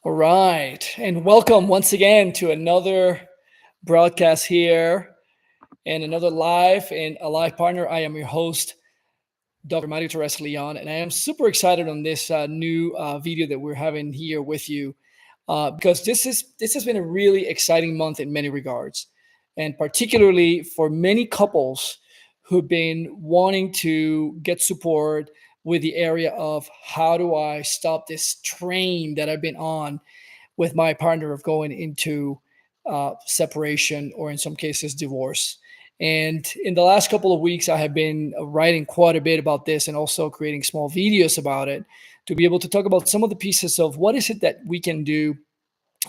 All right. And welcome once again to another broadcast here and another live and a live partner. I am your host, Dr. Mario Torres Leon, and I am super excited on this new video that we're having here with you because this has been a really exciting month in many regards, and particularly for many couples who've been wanting to get support with the area of how do I stop this train that I've been on with my partner of going into separation or in some cases divorce. And in the last couple of weeks, I have been writing quite a bit about this and also creating small videos about it to be able to talk about some of the pieces of what is it that we can do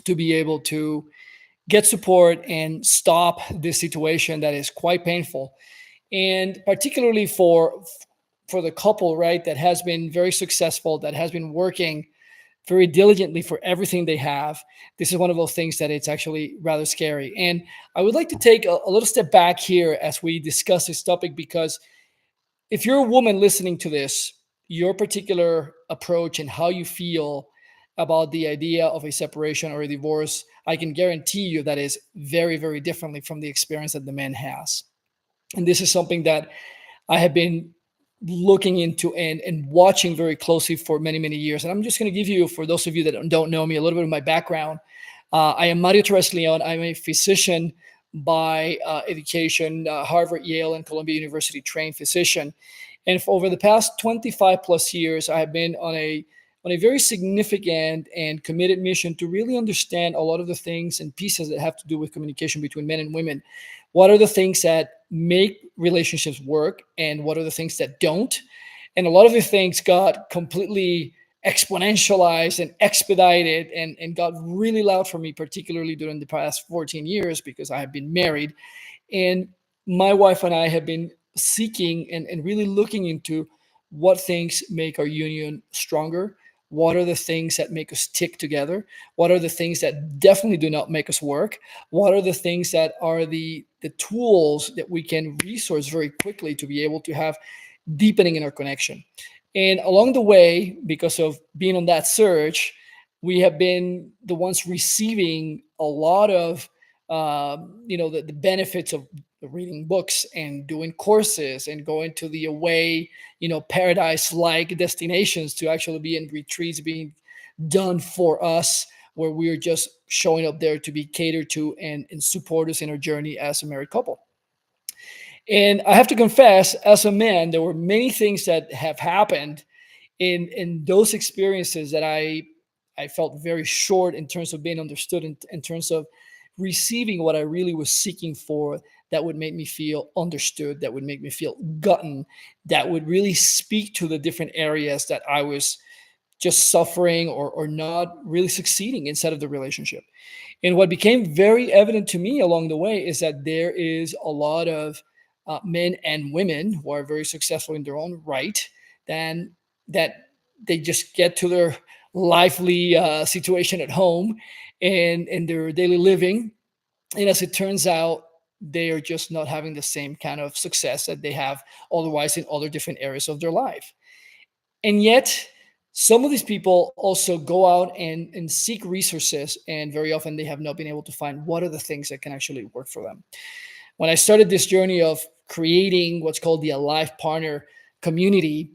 to be able to get support and stop this situation that is quite painful. And particularly for the couple, right, that has been very successful, that has been working very diligently for everything they have. This is one of those things that it's actually rather scary. And I would like to take a little step back here as we discuss this topic, because if you're a woman listening to this, your particular approach and how you feel about the idea of a separation or a divorce, I can guarantee you that is very, very differently from the experience that the man has. And this is something that I have been looking into and watching very closely for many, many years. And I'm just going to give you, for those of you that don't know me, a little bit of my background. I am Mario Torres Leon. I'm a physician by education, Harvard, Yale, and Columbia University trained physician. And for over the past 25 plus years, I have been on a very significant and committed mission to really understand a lot of the things and pieces that have to do with communication between men and women. What are the things that make relationships work and what are the things that don't? And a lot of the things got completely exponentialized and expedited and got really loud for me, particularly during the past 14 years, because I have been married. And my wife and I have been seeking and really looking into what things make our union stronger. What are the things that make us tick together? What are the things that definitely do not make us work? What are the things that are the tools that we can resource very quickly to be able to have deepening in our connection? And along the way, because of being on that search, we have been the ones receiving a lot of the benefits of reading books and doing courses and going to the away, paradise like destinations to actually be in retreats being done for us, where we're just showing up there to be catered to and support us in our journey as a married couple. And I have to confess, as a man, there were many things that have happened in those experiences that I felt very short in terms of being understood, in terms of receiving what I really was seeking for, that would make me feel understood, that would make me feel gotten, that would really speak to the different areas that I was just suffering or not really succeeding inside of the relationship. And what became very evident to me along the way is that there is a lot of men and women who are very successful in their own right, then that they just get to their lively situation at home and their daily living. And as it turns out, they are just not having the same kind of success that they have otherwise in other different areas of their life. And yet, some of these people also go out and seek resources, and very often they have not been able to find what are the things that can actually work for them. When I started this journey of creating what's called the Alive Partner community,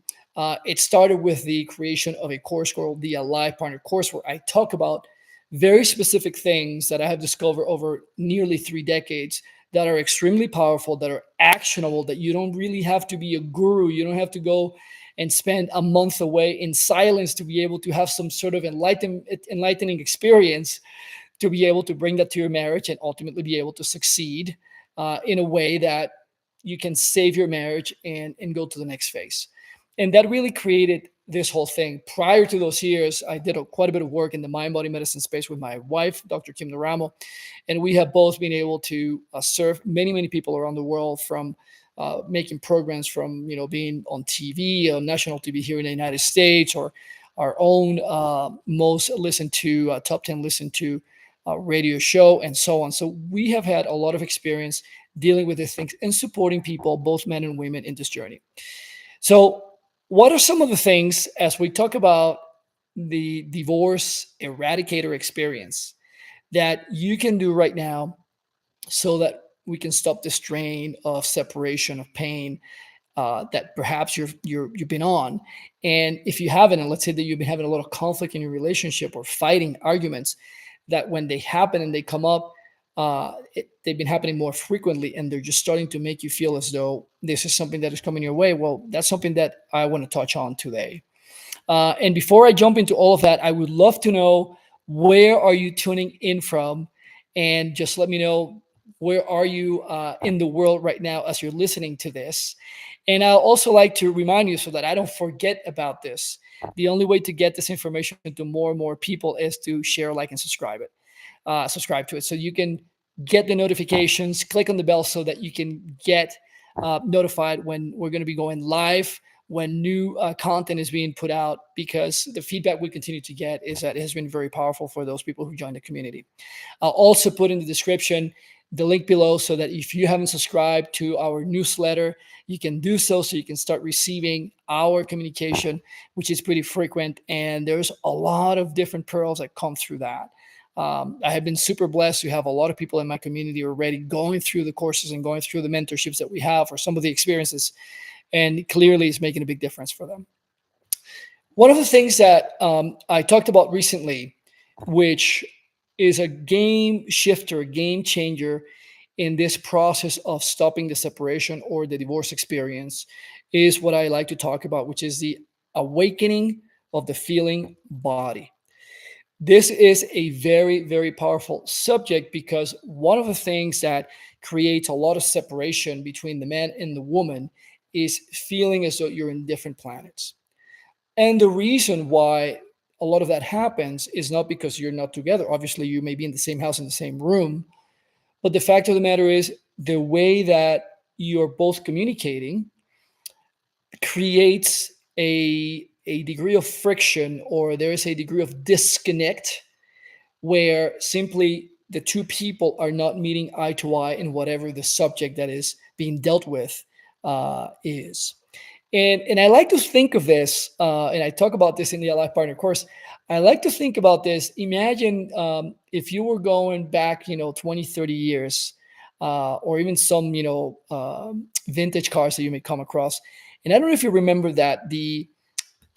it started with the creation of a course called the Alive Partner course, where I talk about very specific things that I have discovered over nearly 3 decades that are extremely powerful, that are actionable, that you don't really have to be a guru. You don't have to go and spend a month away in silence to be able to have some sort of enlightening experience to be able to bring that to your marriage and ultimately be able to succeed in a way that you can save your marriage and go to the next phase. And that really created this whole thing. Prior to those years, I did quite a bit of work in the mind-body medicine space with my wife, Dr. Kim Naramo, and we have both been able to serve many, many people around the world, from making programs, from being on TV, on national TV here in the United States, or our own most listened to, top 10 listened to radio show, and so on. So we have had a lot of experience dealing with these things and supporting people, both men and women, in this journey. So what are some of the things, as we talk about the divorce eradicator experience that you can do right now so that we can stop the strain of separation, of pain, that perhaps you've been on. And if you haven't, and let's say that you've been having a lot of conflict in your relationship or fighting arguments, that when they happen and they come up, they've been happening more frequently, and they're just starting to make you feel as though this is something that is coming your way. Well, that's something that I want to touch on today. And before I jump into all of that, I would love to know, where are you tuning in from, and just let me know, where are you in the world right now as you're listening to this. And I'll also like to remind you, so that I don't forget about this. The only way to get this information to more and more people is to share, like, and subscribe to it, so you can get the notifications. Click on the bell so that you can get notified when we're going to be going live, when new content is being put out, because the feedback we continue to get is that it has been very powerful for those people who join the community. I'll also put in the description the link below, so that if you haven't subscribed to our newsletter, you can do so, so you can start receiving our communication, which is pretty frequent. And there's a lot of different pearls that come through that. I have been super blessed to have a lot of people in my community already going through the courses and going through the mentorships that we have, or some of the experiences, and clearly it's making a big difference for them. One of the things that I talked about recently, which is a game shifter, a game changer in this process of stopping the separation or the divorce experience, is what I like to talk about, which is the awakening of the feeling body. This is a very, very powerful subject, because one of the things that creates a lot of separation between the man and the woman is feeling as though you're in different planets. And the reason why a lot of that happens is not because you're not together. Obviously, you may be in the same house, in the same room. But the fact of the matter is, the way that you're both communicating creates a degree of friction, or there is a degree of disconnect, where simply the two people are not meeting eye to eye in whatever the subject that is being dealt with is. And I like to think of this, and I talk about this in the Life Partner course. I like to think about this. Imagine if you were going back, 20, 30 years, or even some, vintage cars that you may come across. And I don't know if you remember that the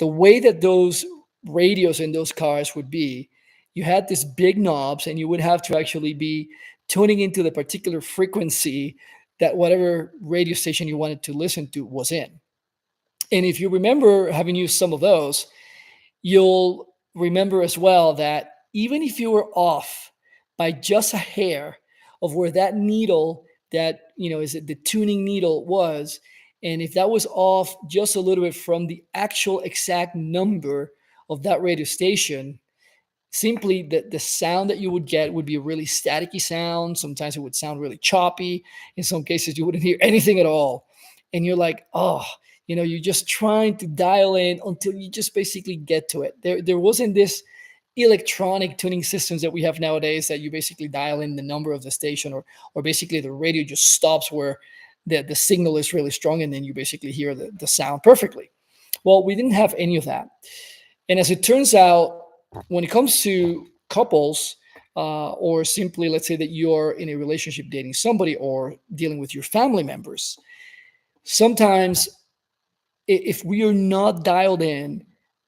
way that those radios in those cars would be, you had these big knobs, and you would have to actually be tuning into the particular frequency that whatever radio station you wanted to listen to was in. And if you remember having used some of those, you'll remember as well that even if you were off by just a hair of where that needle, that, is it the tuning needle was, and if that was off just a little bit from the actual exact number of that radio station, simply the sound that you would get would be a really staticky sound. Sometimes it would sound really choppy. In some cases, you wouldn't hear anything at all. And you're like, oh, you're just trying to dial in until you just basically get to it. There wasn't this electronic tuning systems that we have nowadays, that you basically dial in the number of the station, or basically the radio just stops where the signal is really strong, and then you basically hear the sound perfectly. Well, we didn't have any of that. And as it turns out, when it comes to couples, or simply, let's say that you're in a relationship dating somebody, or dealing with your family members, sometimes if we are not dialed in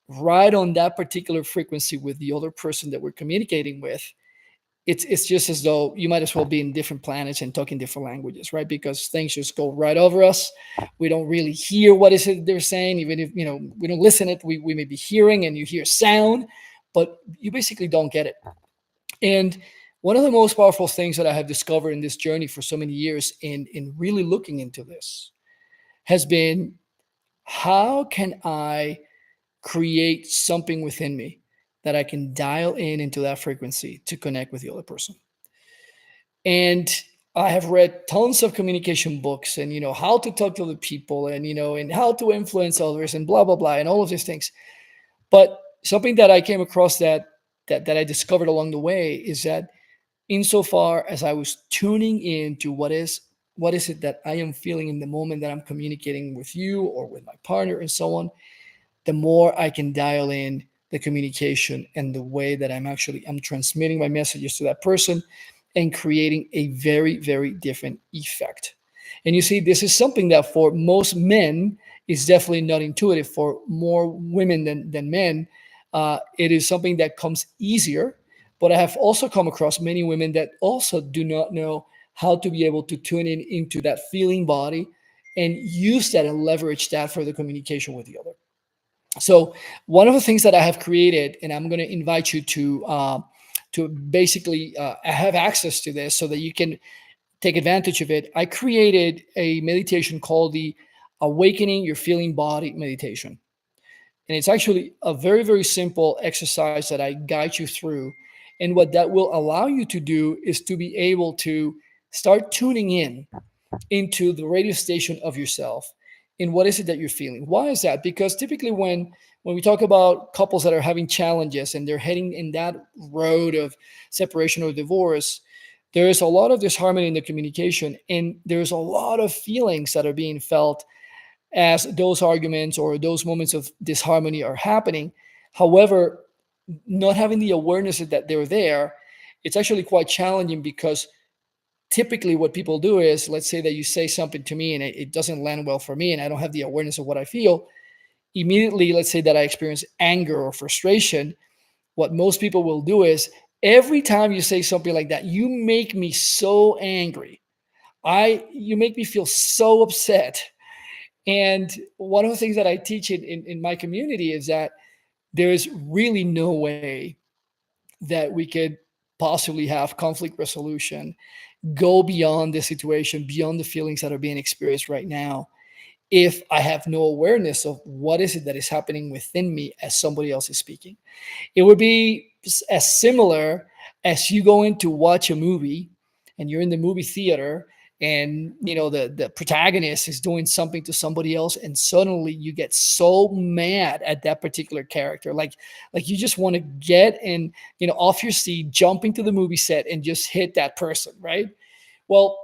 right on that particular frequency with the other person that we're communicating with, it's just as though you might as well be in different planets and talking different languages, right? Because things just go right over us. We don't really hear what is it they're saying, even if we don't listen it. We may be hearing, and you hear sound, but you basically don't get it. And one of the most powerful things that I have discovered in this journey for so many years, in really looking into this, has been, how can I create something within me that I can dial in into that frequency to connect with the other person? And I have read tons of communication books, and how to talk to other people, and and how to influence others, and blah blah blah, and all of these things. But something that I came across, that I discovered along the way, is that insofar as I was tuning in to what is it that I am feeling in the moment that I'm communicating with you or with my partner and so on, the more I can dial in the communication and the way that I'm transmitting my messages to that person and creating a very, very different effect. And you see, this is something that for most men is definitely not intuitive. For more women than men, it is something that comes easier. But I have also come across many women that also do not know how to be able to tune in into that feeling body and use that and leverage that for the communication with the other. So one of the things that I have created, and I'm going to invite you to basically have access to this so that you can take advantage of it. I created a meditation called the Awakening Your Feeling Body meditation. And it's actually a very, very simple exercise that I guide you through. And what that will allow you to do is to be able to start tuning in into the radio station of yourself and what is it that you're feeling. Why is that? Because typically when we talk about couples that are having challenges and they're heading in that road of separation or divorce, there is a lot of disharmony in the communication, and there's a lot of feelings that are being felt as those arguments or those moments of disharmony are happening. However, not having the awareness that they're there, it's actually quite challenging because typically what people do is, let's say that you say something to me and it doesn't land well for me and I don't have the awareness of what I feel. Immediately, let's say that I experience anger or frustration. What most people will do is every time you say something like that, you make me so angry. You make me feel so upset. And one of the things that I teach in my community is that there is really no way that we could possibly have conflict resolution, go beyond the situation, beyond the feelings that are being experienced right now, if I have no awareness of what is it that is happening within me as somebody else is speaking. It would be as similar as you going to watch a movie and you're in the movie theater and the protagonist is doing something to somebody else and suddenly you get so mad at that particular character, like you just want to get in, off your seat, jump into the movie set and just hit that person, right? Well,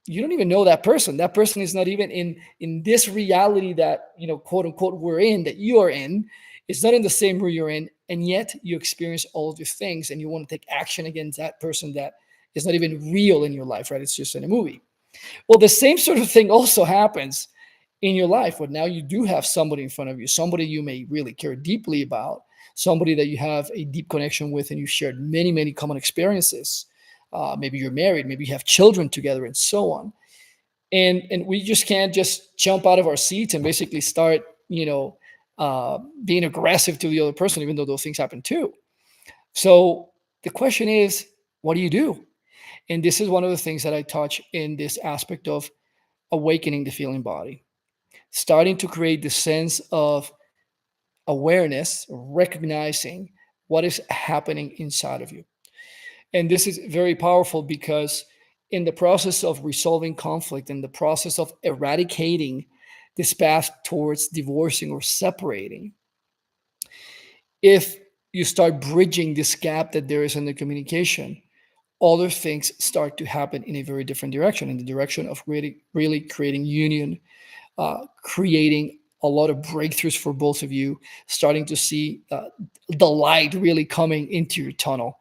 you don't even know that person. That person is not even in this reality that, quote unquote, we're in, that you are in. It's not in the same room you're in, and yet you experience all of these things and you want to take action against that person that is not even real in your life, right? It's just in a movie. Well, the same sort of thing also happens in your life, but now you do have somebody in front of you, somebody you may really care deeply about, somebody that you have a deep connection with and you've shared many, many common experiences. Maybe you're married, maybe you have children together, and so on. And we just can't just jump out of our seats and basically start, being aggressive to the other person, even though those things happen too. So the question is, what do you do? And this is one of the things that I touch in this aspect of awakening the feeling body, starting to create the sense of awareness, recognizing what is happening inside of you. And this is very powerful because in the process of resolving conflict, in the process of eradicating this path towards divorcing or separating, if you start bridging this gap that there is in the communication, other things start to happen in a very different direction, in the direction of really, really creating union, creating a lot of breakthroughs for both of you, starting to see the light really coming into your tunnel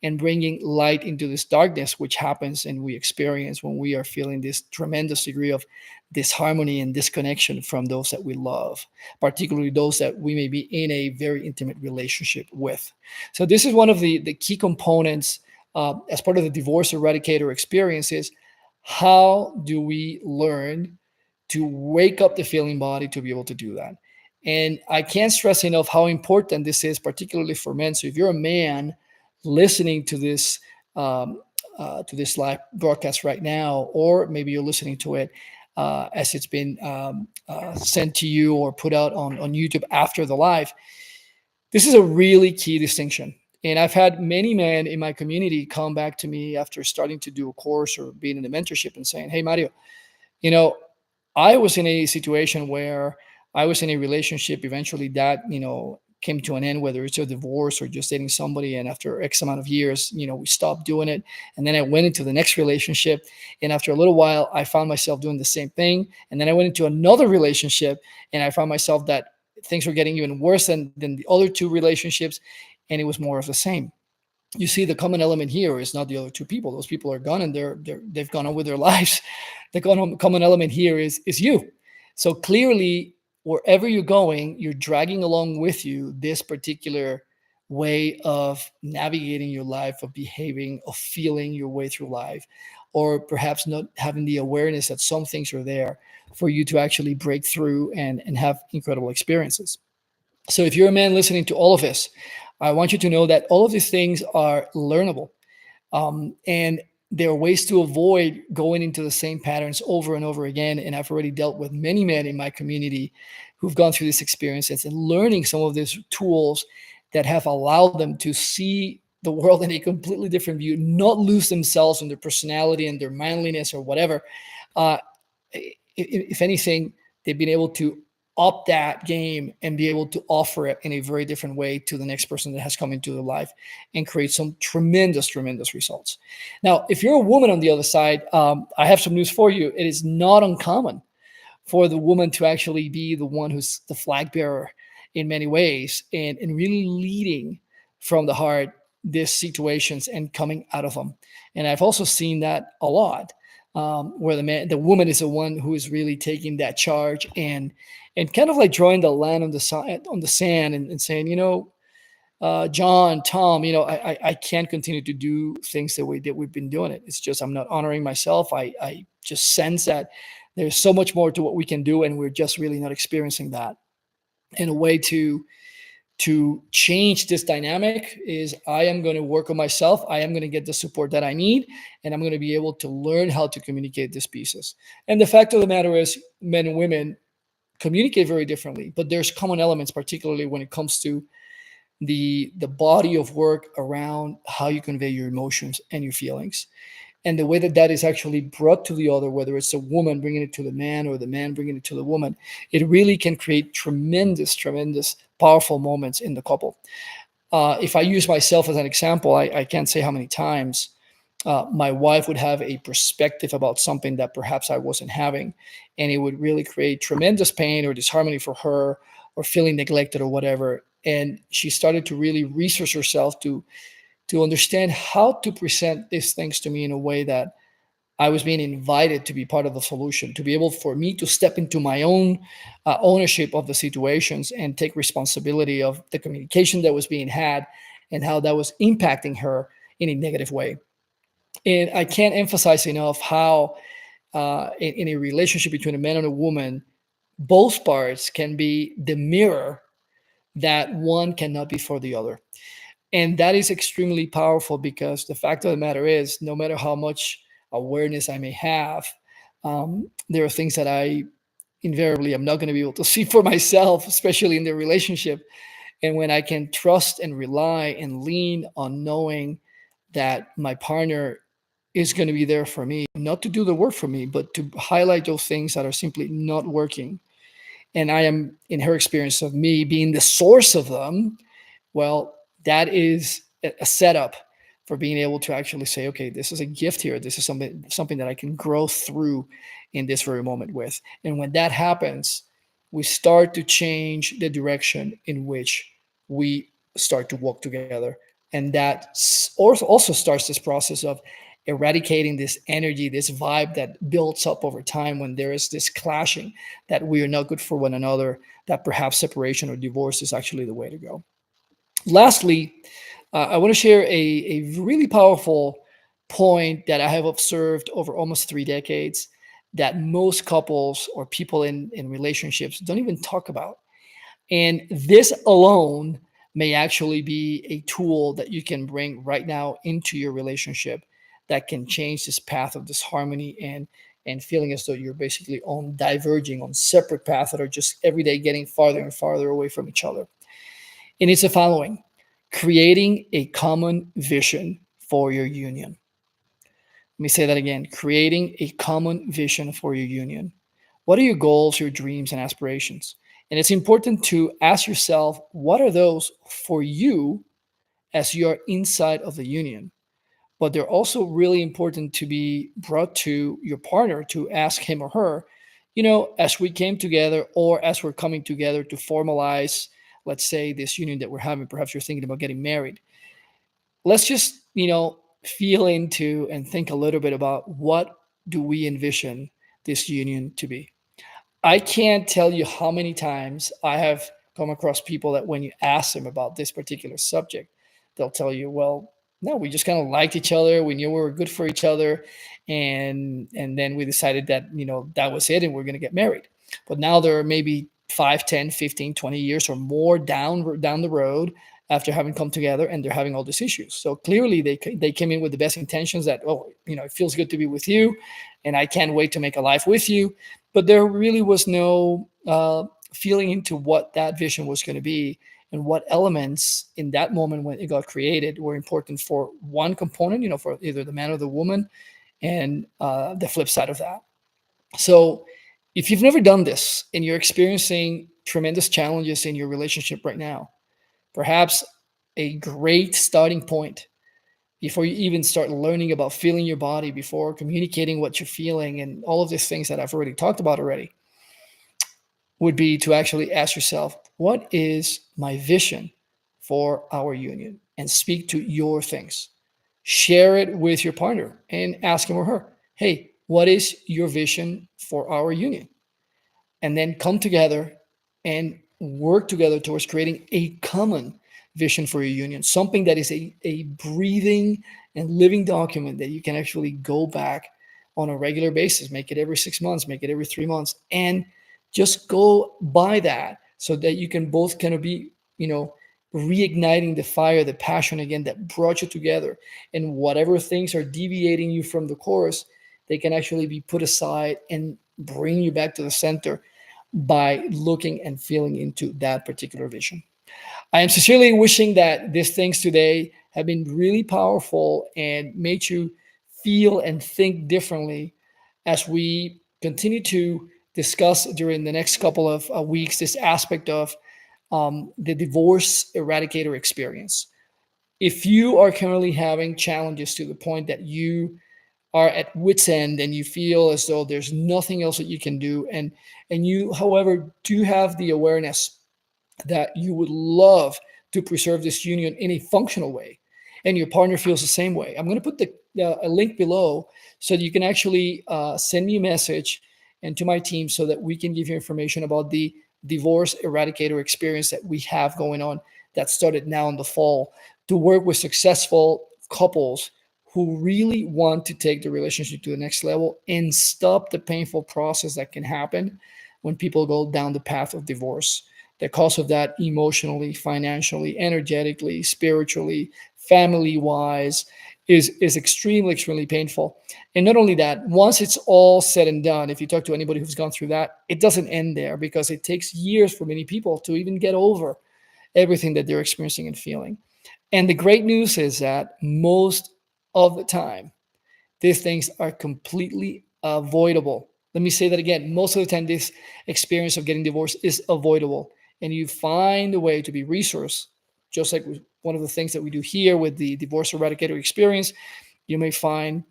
and bringing light into this darkness, which happens and we experience when we are feeling this tremendous degree of disharmony and disconnection from those that we love, particularly those that we may be in a very intimate relationship with. So this is one of the key components as part of the divorce eradicator experience is how do we learn to wake up the feeling body to be able to do that. And I can't stress enough how important this is, particularly for men. So if you're a man listening to this live broadcast right now, or maybe you're listening to it as it's been sent to you or put out on YouTube after the live, this is a really key distinction. And I've had many men in my community come back to me after starting to do a course or being in a mentorship and saying, "Hey, Mario, you know, I was in a situation where I was in a relationship eventually that, came to an end, whether it's a divorce or just dating somebody. And after X amount of years, we stopped doing it. And then I went into the next relationship. And after a little while, I found myself doing the same thing. And then I went into another relationship and I found myself that things were getting even worse than the other two relationships, and it was more of the same. You see, the common element here is not the other two people. Those people are gone, and they've gone on with their lives. The common element here is you. So clearly, wherever you're going, you're dragging along with you this particular way of navigating your life, of behaving, of feeling your way through life, or perhaps not having the awareness that some things are there for you to actually break through and have incredible experiences. So if you're a man listening to all of this, I want you to know that all of these things are learnable. And there are ways to avoid going into the same patterns over and over again. And I've already dealt with many men in my community who've gone through these experiences and learning some of these tools that have allowed them to see the world in a completely different view, not lose themselves in their personality and their manliness or whatever. Uh, if anything, they've been able to up that game and be able to offer it in a very different way to the next person that has come into their life and create some tremendous results. Now, if you're a woman on the other side, I have some news for you. It is not uncommon for the woman to actually be the one who's the flag bearer in many ways and really leading from the heart these situations and coming out of them. And I've also seen that a lot, where the woman is the one who is really taking that charge and kind of like drawing the line on the sand and saying, John, Tom, I can't continue to do things the way that we've been doing it. It's just I'm not honoring myself. I just sense that there's so much more to what we can do, and we're just really not experiencing that. And a way to change this dynamic is I am going to work on myself. I am going to get the support that I need, and I'm going to be able to learn how to communicate these pieces. And the fact of the matter is, men and women communicate very differently, but there's common elements, particularly when it comes to the body of work around how you convey your emotions and your feelings, and the way that that is actually brought to the other, whether it's a woman bringing it to the man or the man bringing it to the woman. It really can create tremendous powerful moments in the couple. If I use myself as an example, I can't say how many times my wife would have a perspective about something that perhaps I wasn't having, and it would really create tremendous pain or disharmony for her, or feeling neglected or whatever. And she started to really research herself to understand how to present these things to me in a way that I was being invited to be part of the solution, to be able for me to step into my own ownership of the situations and take responsibility of the communication that was being had and how that was impacting her in a negative way. And I can't emphasize enough how in a relationship between a man and a woman, both parts can be the mirror that one cannot be for the other. And that is extremely powerful, because the fact of the matter is, no matter how much awareness I may have, there are things that I invariably am not going to be able to see for myself, especially in the relationship. And when I can trust and rely and lean on knowing that my partner is going to be there for me, not to do the work for me, but to highlight those things that are simply not working. And I am, in her experience of me being the source of them, well, that is a setup for being able to actually say, okay, this is a gift here. This is something that I can grow through in this very moment with. And when that happens, we start to change the direction in which we start to walk together. And that also starts this process of eradicating this energy, this vibe that builds up over time when there is this clashing that we are not good for one another, that perhaps separation or divorce is actually the way to go. Lastly, I want to share a really powerful point that I have observed over almost 3 decades that most couples or people in relationships don't even talk about. And this alone may actually be a tool that you can bring right now into your relationship that can change this path of disharmony and feeling as though you're basically on diverging on separate paths that are just every day getting farther and farther away from each other. And it's the following: creating a common vision for your union. Let me say that again: creating a common vision for your union. What are your goals, your dreams, and aspirations? And it's important to ask yourself, what are those for you as you are inside of the union? But they're also really important to be brought to your partner to ask him or her, as we came together or as we're coming together to formalize, let's say, this union that we're having, perhaps you're thinking about getting married. Let's just, feel into and think a little bit about what do we envision this union to be. I can't tell you how many times I have come across people that when you ask them about this particular subject, they'll tell you, well, no, we just kind of liked each other. We knew we were good for each other. And then we decided that, that was it and we're going to get married. But now there are maybe 5, 10, 15, 20 years or more down the road after having come together and they're having all these issues. So clearly they came in with the best intentions that, it feels good to be with you and I can't wait to make a life with you. But there really was no feeling into what that vision was going to be and what elements in that moment when it got created were important for one component, for either the man or the woman, and the flip side of that. So if you've never done this and you're experiencing tremendous challenges in your relationship right now, perhaps a great starting point before you even start learning about feeling your body, before communicating what you're feeling and all of these things that I've already talked about already, would be to actually ask yourself, what is my vision for our union? And speak to your things. Share it with your partner and ask him or her, hey, what is your vision for our union? And then come together and work together towards creating a common vision for your union, something that is a breathing and living document that you can actually go back on a regular basis, make it every 6 months, make it every 3 months, and just go by that so that you can both kind of be, reigniting the fire, the passion again that brought you together. And whatever things are deviating you from the course, they can actually be put aside and bring you back to the center by looking and feeling into that particular vision. I am sincerely wishing that these things today have been really powerful and made you feel and think differently as we continue to discuss during the next couple of weeks this aspect of the divorce eradicator experience. If you are currently having challenges to the point that you are at wit's end and you feel as though there's nothing else that you can do, and you, however, do have the awareness that you would love to preserve this union in a functional way, and your partner feels the same way, I'm going to put a link below so that you can actually send me a message and to my team so that we can give you information about the divorce eradicator experience that we have going on that started now in the fall to work with successful couples who really want to take the relationship to the next level and stop the painful process that can happen when people go down the path of divorce. The cost of that emotionally, financially, energetically, spiritually, family wise is extremely, extremely painful. And not only that, once it's all said and done, if you talk to anybody who's gone through that, it doesn't end there because it takes years for many people to even get over everything that they're experiencing and feeling. And the great news is that most of the time, these things are completely avoidable. Let me say that again. Most of the time, this experience of getting divorced is avoidable. And you find a way to be resourced, just like one of the things that we do here with the divorce eradicator experience. You may find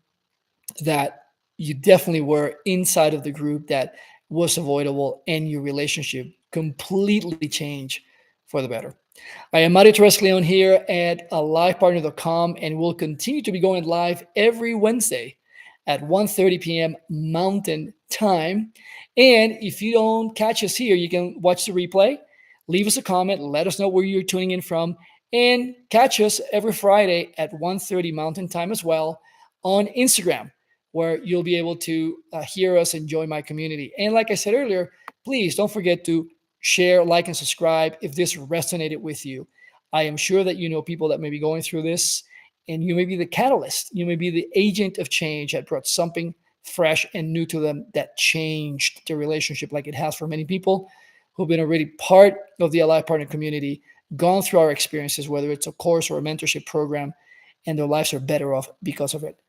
that you definitely were inside of the group that was avoidable and your relationship completely changed for the better. I am Mario Torres Leon here at alivepartner.com, and we'll continue to be going live every Wednesday at 1:30 p.m. Mountain Time. And if you don't catch us here, you can watch the replay, leave us a comment, let us know where you're tuning in from, and catch us every Friday at 1:30 Mountain Time as well on Instagram, where you'll be able to hear us and join my community. And like I said earlier, please don't forget to share, like, and subscribe if this resonated with you. I am sure that you know people that may be going through this, and you may be the catalyst. You may be the agent of change that brought something fresh and new to them that changed the relationship, like it has for many people who've been already part of the Alive Partner community, gone through our experiences, whether it's a course or a mentorship program, and their lives are better off because of it.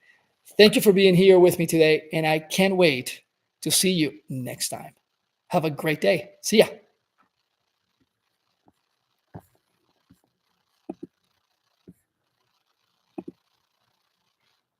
Thank you for being here with me today, and I can't wait to see you next time. Have a great day. See ya.